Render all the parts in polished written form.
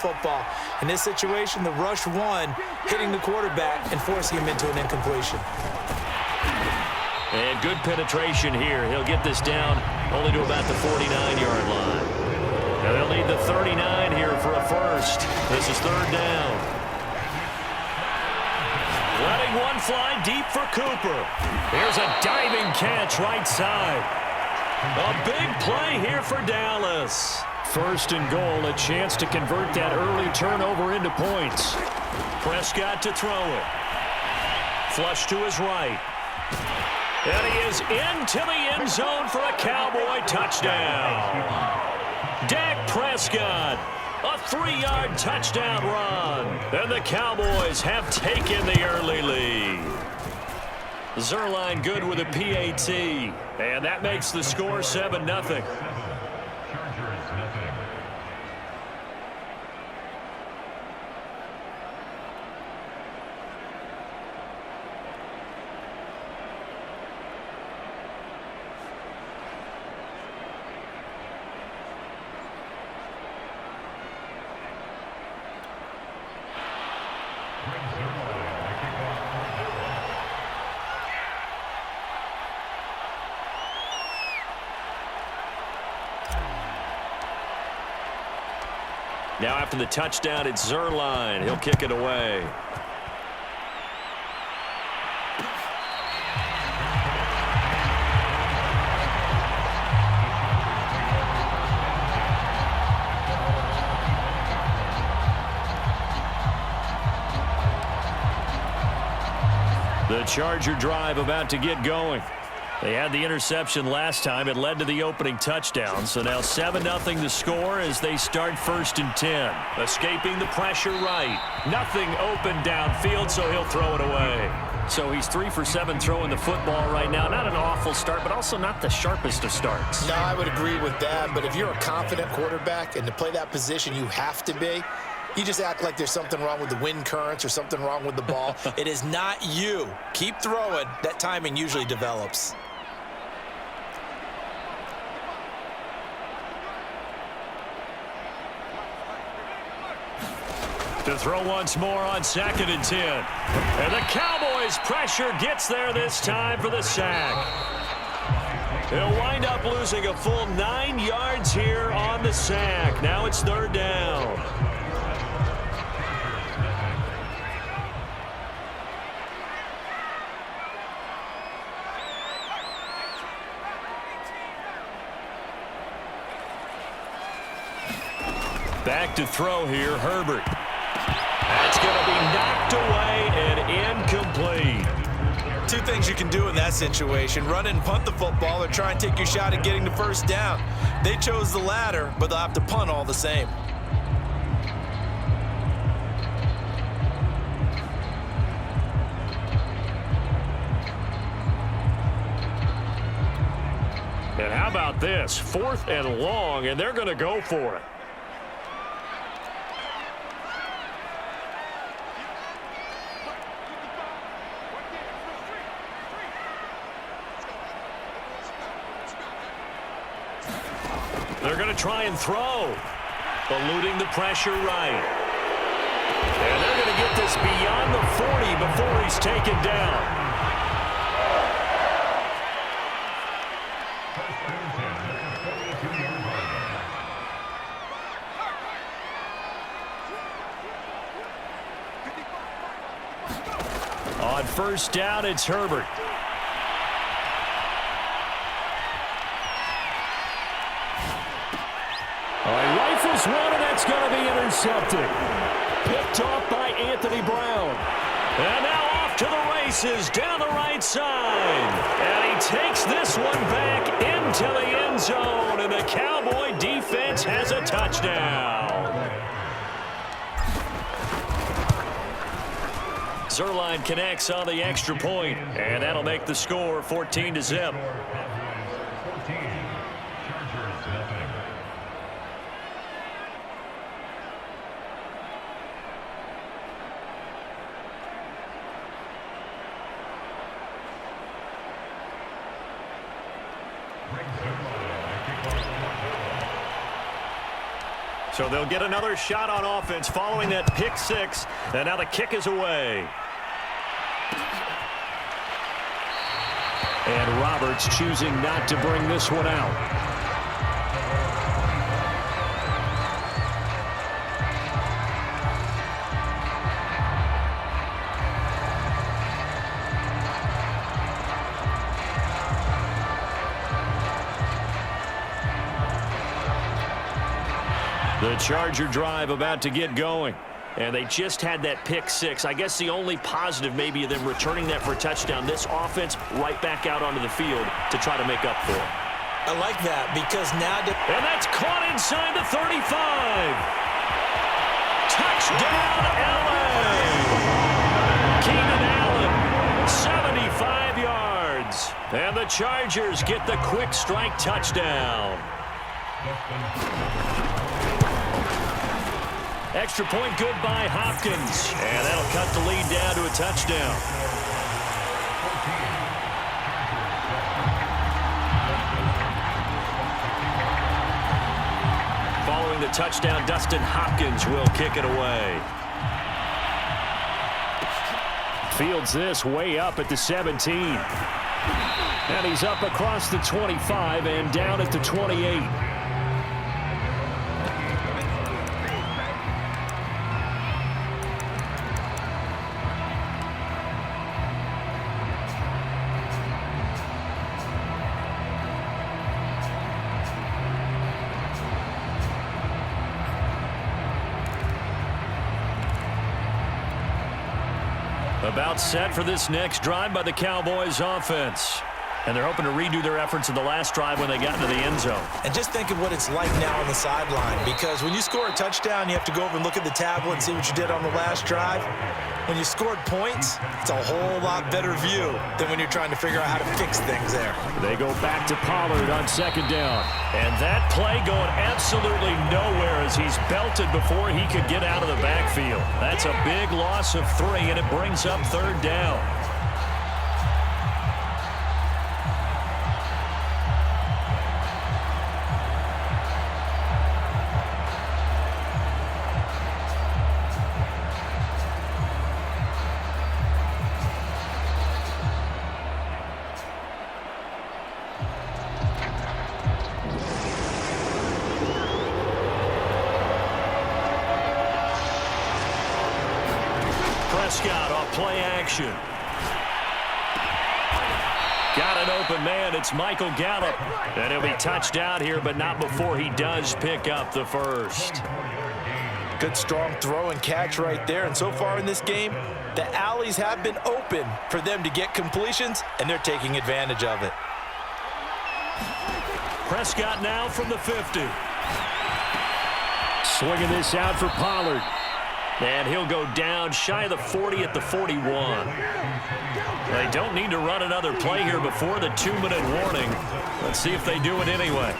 football. In this situation, the rush won, hitting the quarterback and forcing him into an incompletion. And good penetration here. He'll get this down only to about the 49-yard line. Now they'll need the 39 here for a first. This is third down. Letting one fly deep for Cooper. Here's a diving catch right side. A big play here for Dallas. First and goal, a chance to convert that early turnover into points. Prescott to throw it. Flush to his right. And he is into the end zone for a Cowboy touchdown. Dak Prescott, a 3-yard touchdown run. And the Cowboys have taken the early lead. Zuerlein good with a PAT. And that makes the score 7-0. Now after the touchdown, it's Zuerlein. He'll kick it away. The Charger drive about to get going. They had the interception last time. It led to the opening touchdown. So now 7-0 the score as they start first and 10. Escaping the pressure right. Nothing open downfield, so he'll throw it away. So he's 3 for 7 throwing the football right now. Not an awful start, but also not the sharpest of starts. No, I would agree with that. But if you're a confident quarterback and to play that position, you have to be. You just act like there's something wrong with the wind currents or something wrong with the ball. It is not you. Keep throwing. That timing usually develops. To throw once more on 2nd and 10. And the Cowboys' pressure gets there this time for the sack. He'll wind up losing a full 9 yards here on the sack. Now it's third down. Back to throw here, Herbert. That's going to be knocked away and incomplete. Two things you can do in that situation: run and punt the football, or try and take your shot at getting the first down. They chose the latter, but they'll have to punt all the same. And how about this? 4th and long, and they're going to go for it. They're going to try and throw. Eluding the pressure right. And they're going to get this beyond the 40 before he's taken down. On first down, it's Herbert. Rifles one, and that's going to be intercepted. Picked off by Anthony Brown. And now off to the races down the right side. And he takes this one back into the end zone, and the Cowboy defense has a touchdown. Zuerlein connects on the extra point, and that'll make the score 14-0. So they'll get another shot on offense following that pick six. And now the kick is away. And Roberts choosing not to bring this one out. The Charger drive about to get going. And they just had that pick six. I guess the only positive maybe of them returning that for a touchdown. This offense right back out onto the field to try to make up for it. I like that because now... And that's caught inside the 35. Touchdown, LA! Keenan Allen, 75 yards. And the Chargers get the quick strike touchdown. Extra point good by Hopkins. And that'll cut the lead down to a touchdown. Following the touchdown, Dustin Hopkins will kick it away. Fields this way up at the 17. And he's up across the 25 and down at the 28. About set for this next drive by the Cowboys offense. And they're hoping to redo their efforts in the last drive when they got into the end zone. And just think of what it's like now on the sideline, because when you score a touchdown, you have to go over and look at the tablet and see what you did on the last drive. When you scored points, it's a whole lot better view than when you're trying to figure out how to fix things there. They go back to Pollard on second down. And that play going absolutely nowhere as he's belted before he could get out of the backfield. That's a big loss of 3, and it brings up third down. Prescott off play action. Got an open man. It's Michael Gallup. And he'll be touched out here, but not before he does pick up the first. Good strong throw and catch right there. And so far in this game, the alleys have been open for them to get completions, and they're taking advantage of it. Prescott now from the 50. Swinging this out for Pollard. And he'll go down shy of the 40 at the 41. They don't need to run another play here before the 2-minute warning. Let's see if they do it anyway.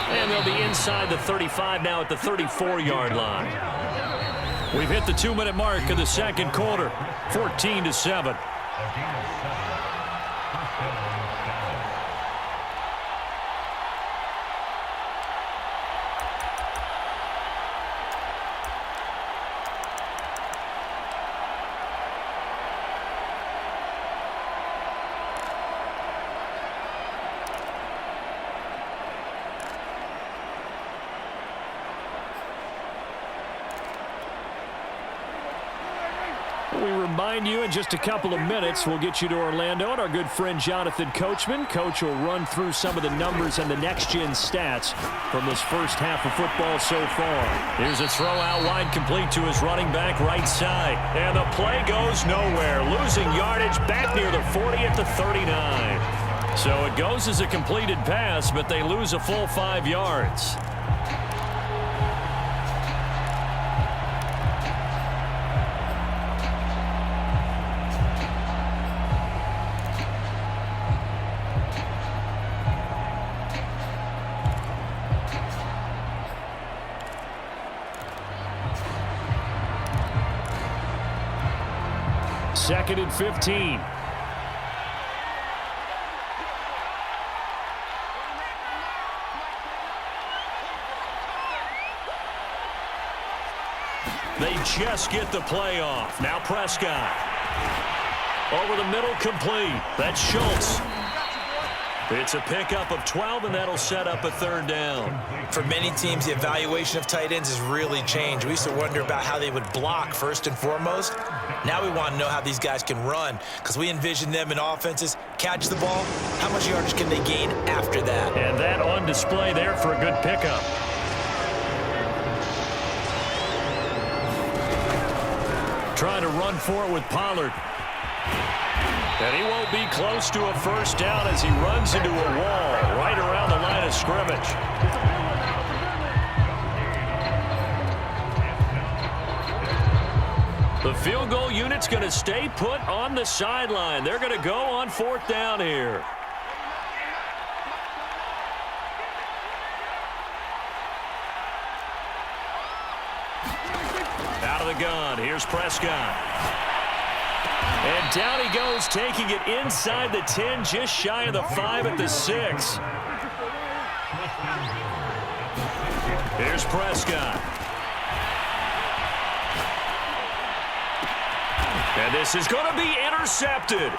And they'll be inside the 35 now at the 34-yard line. We've hit the 2-minute mark of the second quarter, 14-7. We remind you in just a couple of minutes we'll get you to Orlando and our good friend Jonathan Coachman. Coach will run through some of the numbers and the next-gen stats from this first half of football so far. Here's a throw out wide complete to his running back right side. And the play goes nowhere. Losing yardage back near the 40 at the 39. So it goes as a completed pass, but they lose a full 5 yards. Second and 15. They just get the play off. Now Prescott. Over the middle, complete. That's Schultz. It's a pickup of 12, and that'll set up a third down. For many teams, the evaluation of tight ends has really changed. We used to wonder about how they would block first and foremost. Now we want to know how these guys can run, because we envision them in offenses, catch the ball, how much yardage can they gain after that? And that on display there for a good pickup. Trying to run for it with Pollard. And he won't be close to a first down as he runs into a wall right around the line of scrimmage. The field goal unit's going to stay put on the sideline. They're going to go on fourth down here. Out of the gun, here's Prescott. And down he goes, taking it inside the 10, just shy of the 5 at the 6. Here's Prescott. And this is going to be intercepted.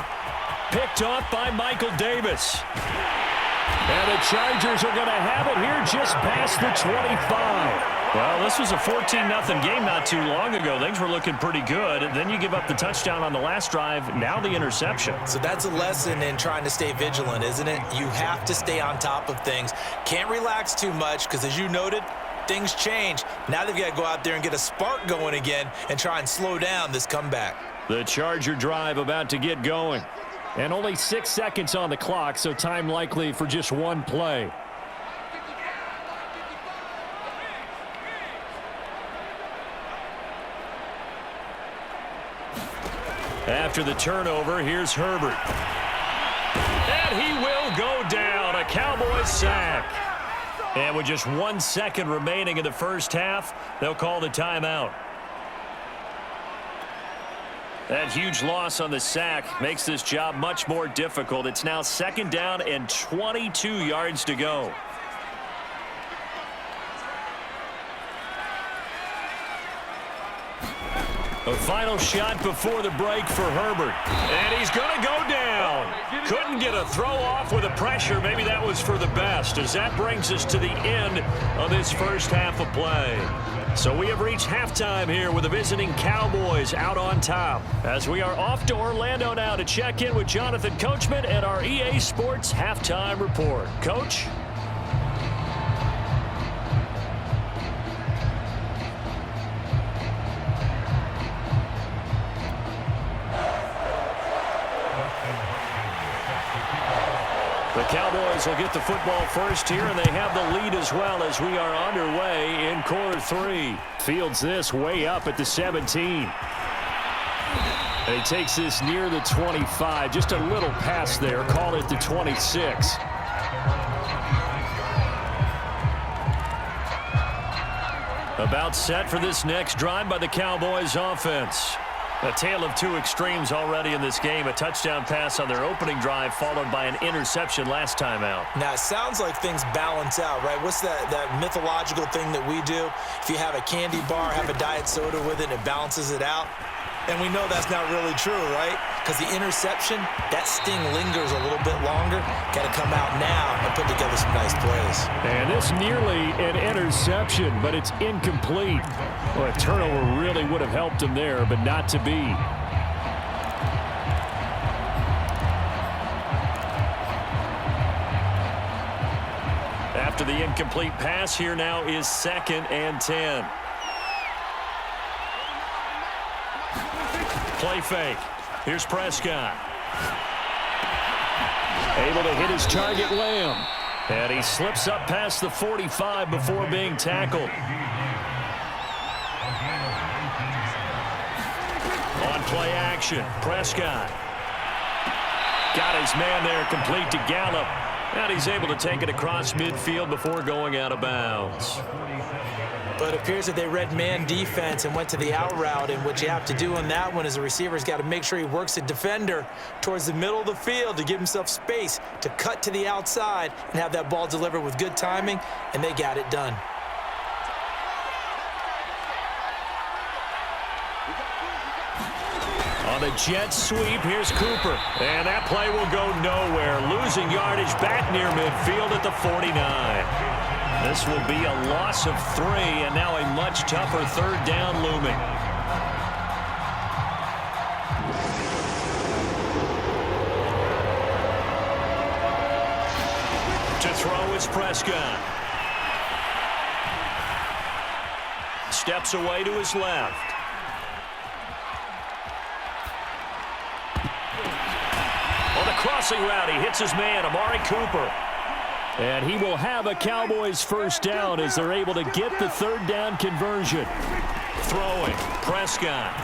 Picked off by Michael Davis. And the Chargers are going to have it here just past the 25. Well, this was a 14-0 game not too long ago. Things were looking pretty good. And then you give up the touchdown on the last drive. Now the interception. So that's a lesson in trying to stay vigilant, isn't it? You have to stay on top of things. Can't relax too much because, as you noted, things change. Now they've got to go out there and get a spark going again and try and slow down this comeback. The Charger drive about to get going. And only 6 seconds on the clock, so time likely for just one play. After the turnover, here's Herbert. And he will go down. A Cowboys sack. And with just 1 second remaining in the first half, they'll call the timeout. That huge loss on the sack makes this job much more difficult. It's now second down and 22 yards to go. A final shot before the break for Herbert. And he's going to go down. Couldn't get a throw off with the pressure. Maybe that was for the best, as that brings us to the end of this first half of play. So we have reached halftime here with the visiting Cowboys out on top, as we are off to Orlando now to check in with Jonathan Coachman at our EA Sports Halftime Report. Coach? The Cowboys will get the football first here, and they have the lead as well as we are underway in quarter 3. Fields this way up at the 17. And he takes this near the 25. Just a little pass there. Call it the 26. About set for this next drive by the Cowboys offense. A tale of two extremes already in this game. A touchdown pass on their opening drive, followed by an interception last time out. Now, it sounds like things balance out, right? What's that mythological thing that we do? If you have a candy bar, have a diet soda with it, it balances it out. And we know that's not really true, right? Because the interception, that sting lingers a little bit longer. Got to come out now and put together some nice plays. And this nearly an interception, but it's incomplete. Well, a turnover really would have helped him there, but not to be. After the incomplete pass, here now is 2nd and 10. Play fake. Here's Prescott. Able to hit his target, Lamb. And he slips up past the 45 before being tackled. On play action, Prescott. Got his man there, complete to Gallup. And he's able to take it across midfield before going out of bounds. But it appears that they read man defense and went to the out route, and what you have to do on that one is the receiver's got to make sure he works the defender towards the middle of the field to give himself space to cut to the outside and have that ball delivered with good timing, and they got it done. On the jet sweep, here's Cooper. And that play will go nowhere. Losing yardage back near midfield at the 49. This will be a loss of 3, and now a much tougher third down looming. To throw is Prescott. Steps away to his left. On the crossing route, he hits his man, Amari Cooper. And he will have a Cowboys first down as they're able to get the third down conversion. Throwing, Prescott.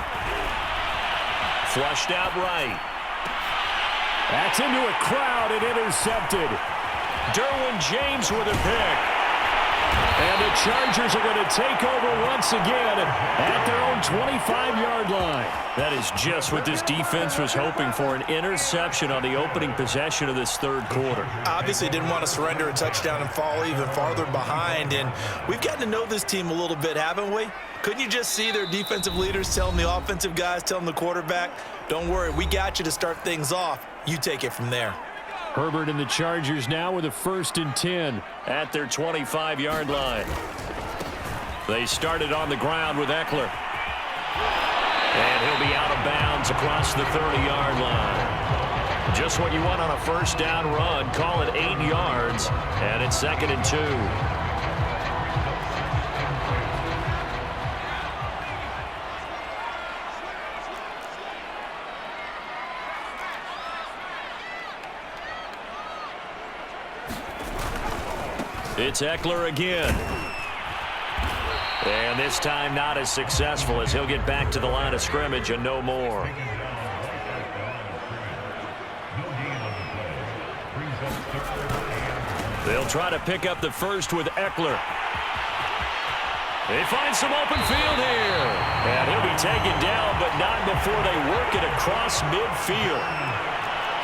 Flushed out right. That's into a crowd and intercepted. Derwin James with a pick. And the Chargers are going to take over once again at their own 25-yard line. That is just what this defense was hoping for, an interception on the opening possession of this third quarter. Obviously didn't want to surrender a touchdown and fall even farther behind, and we've gotten to know this team a little bit, haven't we? Couldn't you just see their defensive leaders telling the offensive guys, telling the quarterback, don't worry, we got you to start things off. You take it from there. Herbert and the Chargers now with a 1st and 10 at their 25-yard line. They started on the ground with Eckler. And he'll be out of bounds across the 30-yard line. Just what you want on a first down run. Call it 8 yards, and it's 2nd and 2. It's Eckler again. And this time not as successful as he'll get back to the line of scrimmage and no more. They'll try to pick up the first with Eckler. They find some open field here. And he'll be taken down, but not before they work it across midfield.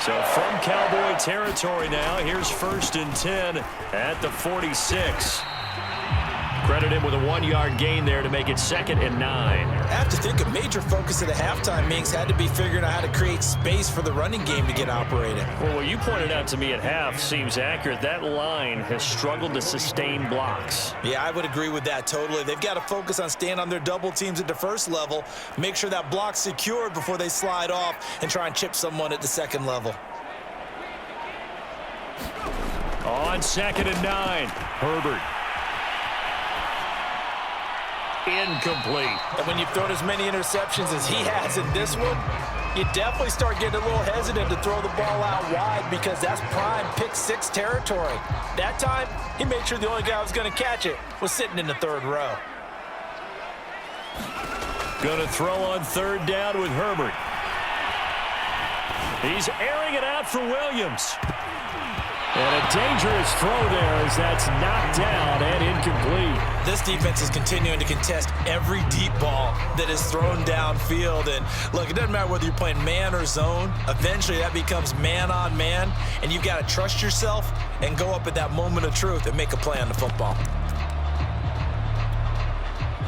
So from Cowboy territory now, here's 1st and 10 at the 46. Credit him with a 1-yard gain there to make it 2nd and 9. I have to think a major focus of the halftime Minks had to be figuring out how to create space for the running game to get operating. Well, what you pointed out to me at half seems accurate. That line has struggled to sustain blocks. Yeah, I would agree with that totally. They've got to focus on staying on their double teams at the first level, make sure that block's secured before they slide off and try and chip someone at the second level. On 2nd and 9, Herbert. Incomplete. And when you've thrown as many interceptions as he has in this one, you definitely start getting a little hesitant to throw the ball out wide because that's prime pick 6 territory. That time, he made sure the only guy who was going to catch it was sitting in the 3rd row. Going to throw on 3rd down with Herbert. He's airing it out for Williams. And a dangerous throw there as that's knocked down and incomplete. This defense is continuing to contest every deep ball that is thrown downfield. And look, it doesn't matter whether you're playing man or zone. Eventually that becomes man on man. And you've got to trust yourself and go up at that moment of truth and make a play on the football.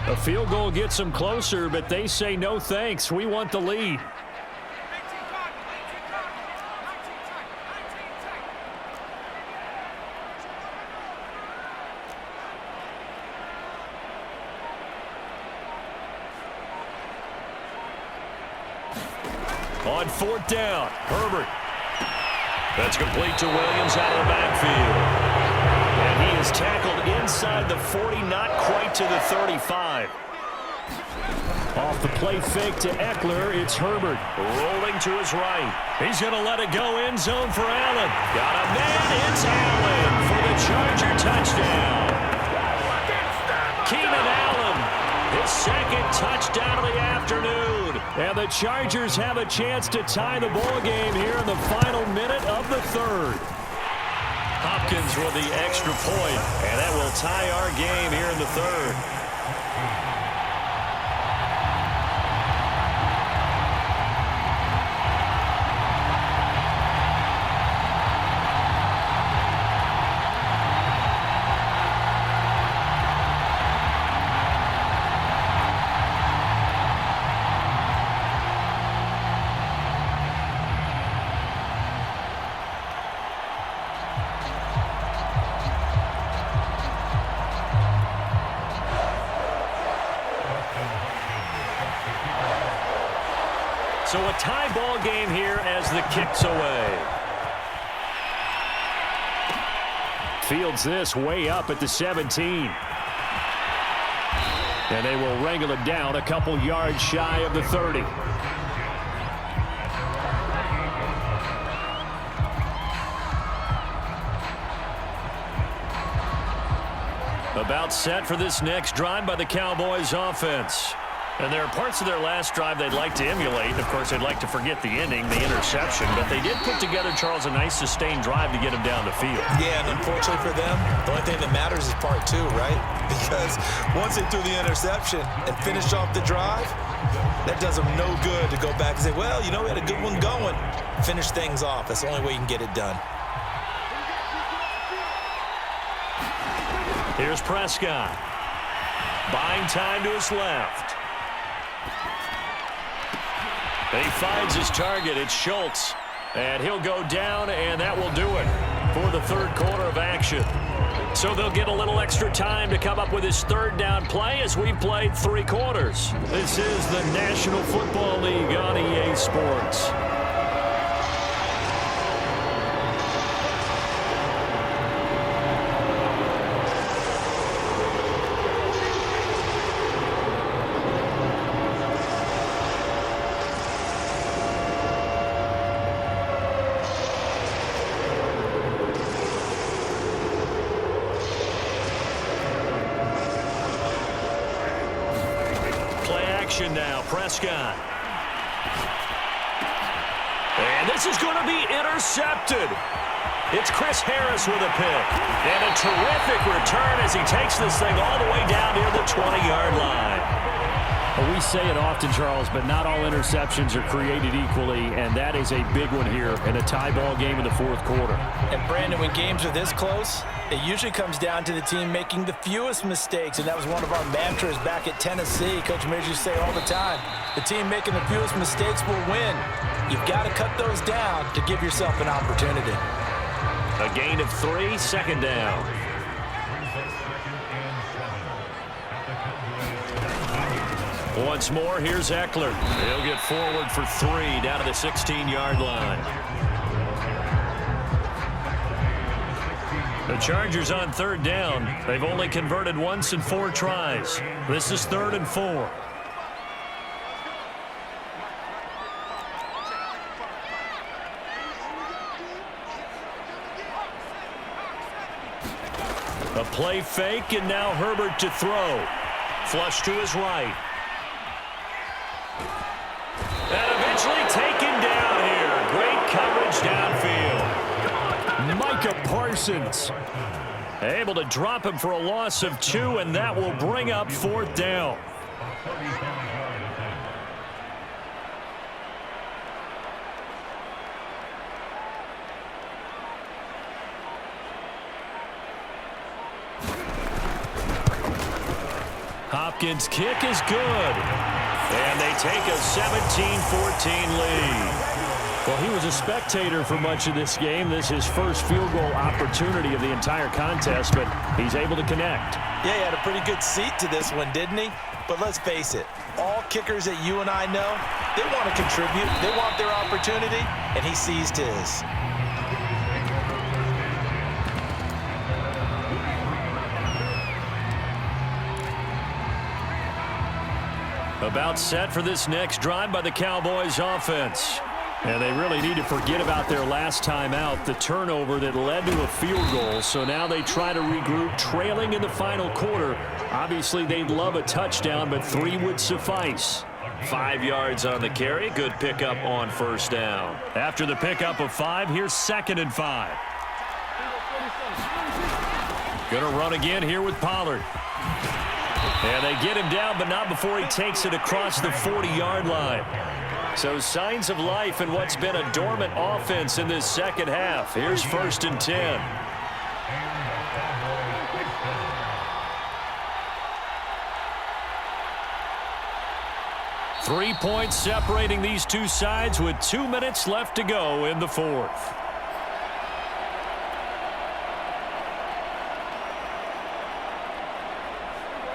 A field goal gets them closer, but they say no thanks. We want the lead. On 4th down, Herbert. That's complete to Williams out of the backfield. And he is tackled inside the 40, not quite to the 35. Off the play fake to Eckler, it's Herbert. Rolling to his right. He's going to let it go end zone for Allen. Got a man, it's Allen for the Charger touchdown. Keenan Allen, his 2nd touchdown of the afternoon. And the Chargers have a chance to tie the ball game here in the final minute of the 3rd. Hopkins with the extra point, and that will tie our game here in the 3rd. So a tie ball game here as the kick's away. Fields this way up at the 17. And they will wrangle it down a couple yards shy of the 30. About set for this next drive by the Cowboys offense. And there are parts of their last drive they'd like to emulate. Of course, they'd like to forget the ending, the interception. But they did put together, Charles, a nice sustained drive to get him down the field. Yeah, and unfortunately for them, the only thing that matters is part two, right? Because once they threw the interception and finished off the drive, that does them no good to go back and say, well, you know, we had a good one going. Finish things off. That's the only way you can get it done. Here's Prescott. Buying time to his left. He finds his target. It's Schultz. And he'll go down, and that will do it for the third quarter of action. So they'll get a little extra time to come up with his third down play as we've played 3 quarters. This is the National Football League on EA Sports. Now, Prescott. And this is going to be intercepted. It's Chris Harris with a pick. And a terrific return as he takes this thing all the way down near the 20-yard line. Well, we say it often, Charles, but not all interceptions are created equally, and that is a big one here in a tie ball game in the fourth quarter. And, Brandon, when games are this close, it usually comes down to the team making the fewest mistakes, and that was one of our mantras back at Tennessee. Coach Mears used to say all the time, the team making the fewest mistakes will win. You've got to cut those down to give yourself an opportunity. A gain of 3, second down. Once more, here's Eckler. He'll get forward for 3 down to the 16-yard line. The Chargers on third down. They've only converted once in 4 tries. This is 3rd and 4. A play fake, and now Herbert to throw. Flush to his right. And eventually taken down here. Great coverage downfield. Micah Parsons. Able to drop him for a loss of 2, and that will bring up 4th down. Hopkins' kick is good. And they take a 17-14 lead. Well, he was a spectator for much of this game. This is his first field goal opportunity of the entire contest, but he's able to connect. Yeah, he had a pretty good seat to this one, didn't he? But let's face it, all kickers that you and I know, they want to contribute. They want their opportunity, and he seized his. About set for this next drive by the Cowboys offense. And they really need to forget about their last time out, the turnover that led to a field goal. So now they try to regroup, trailing in the final quarter. Obviously, they'd love a touchdown, but 3 would suffice. 5 yards on the carry. Good pickup on first down. After the pickup of 5, here's 2nd and 5. Gonna run again here with Pollard. And they get him down, but not before he takes it across the 40-yard line. So signs of life in what's been a dormant offense in this second half. Here's 1st and 10. Three points separating these two sides with 2 minutes left to go in the fourth.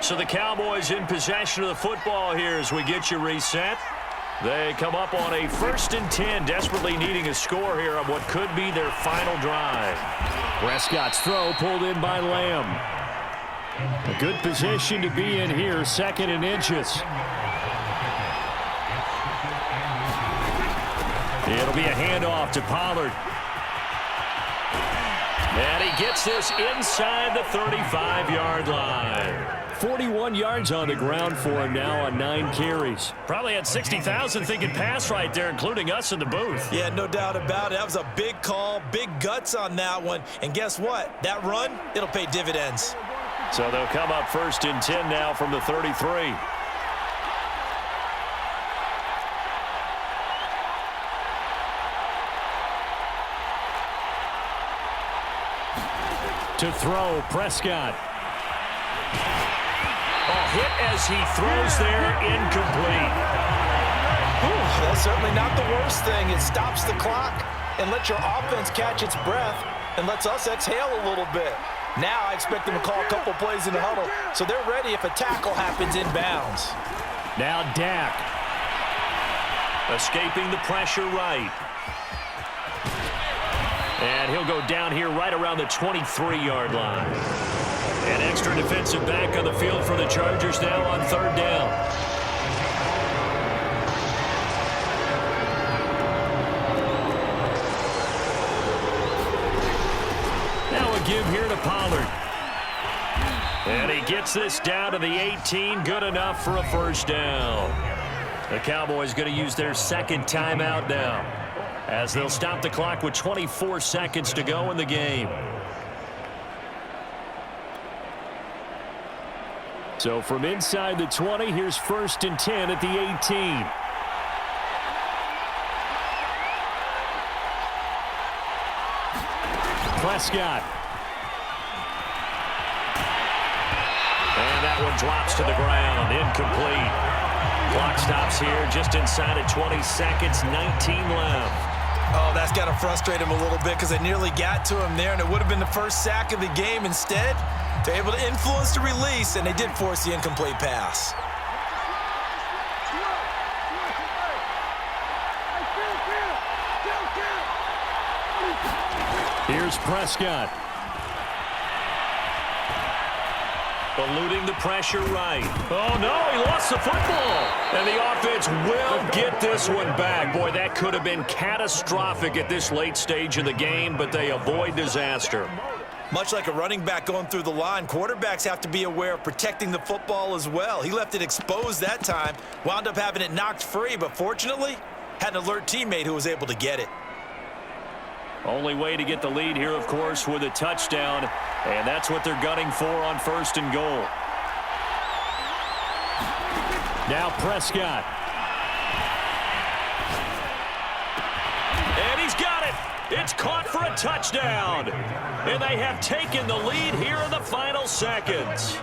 So the Cowboys in possession of the football here as we get you reset. They come up on a 1st and 10, desperately needing a score here on what could be their final drive. Prescott's throw pulled in by Lamb. A good position to be in here, 2nd and inches. It'll be a handoff to Pollard. And he gets this inside the 35-yard line. 41 yards on the ground for him now on 9 carries. Probably had 60,000 thinking pass right there, including us in the booth. Yeah, no doubt about it. That was a big call, big guts on that one. And guess what? That run, it'll pay dividends. So they'll come up 1st and 10 now from the 33. To throw, Prescott. Hit as he throws there, incomplete. That's certainly not the worst thing. It stops the clock and lets your offense catch its breath and lets us exhale a little bit. Now I expect them to call a couple plays in the huddle so they're ready if a tackle happens inbounds. Now Dak. Escaping the pressure right. And he'll go down here right around the 23-yard line. An extra defensive back on the field for the Chargers now on 3rd down. Now a give here to Pollard. And he gets this down to the 18. Good enough for a 1st down. The Cowboys going to use their 2nd timeout now, as they'll stop the clock with 24 seconds to go in the game. So from inside the 20, here's 1st and 10 at the 18. Prescott. And that one drops to the ground, incomplete. Clock stops here just inside of 20 seconds, 19 left. Oh, that's got to frustrate him a little bit because they nearly got to him there, and it would have been the first sack of the game. Instead, they're able to influence the release, and they did force the incomplete pass. Here's Prescott. Eluding the pressure right. Oh, no, he lost the football. And the offense will get this one back. Boy, that could have been catastrophic at this late stage of the game, but they avoid disaster. Much like a running back going through the line, quarterbacks have to be aware of protecting the football as well. He left it exposed that time, wound up having it knocked free, but fortunately, had an alert teammate who was able to get it. Only way to get the lead here, of course, with a touchdown, and that's what they're gunning for on 1st and goal. Now Prescott. And he's got it. It's caught for a touchdown. And they have taken the lead here in the final seconds.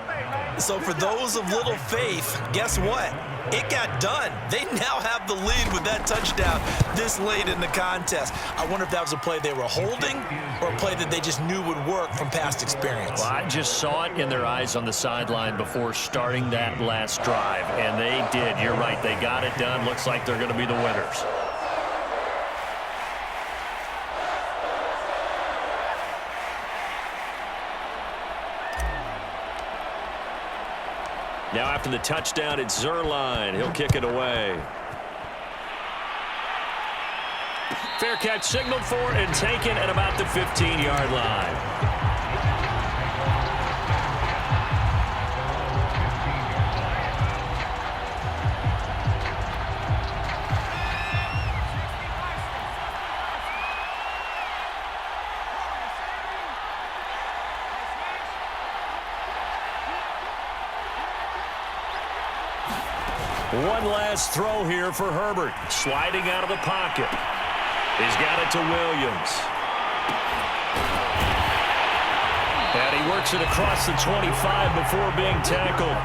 So for those of little faith, guess what? It got done. They now have the lead with that touchdown this late in the contest. I wonder if that was a play they were holding or a play that they just knew would work from past experience. Well, I just saw it in their eyes on the sideline before starting that last drive, and they did. You're right. They got it done. Looks like they're going to be the winners. Now after the touchdown, it's Zuerlein. He'll kick it away. Fair catch signaled for and taken at about the 15-yard line. One last throw here for Herbert. Sliding out of the pocket. He's got it to Williams. And he works it across the 25 before being tackled.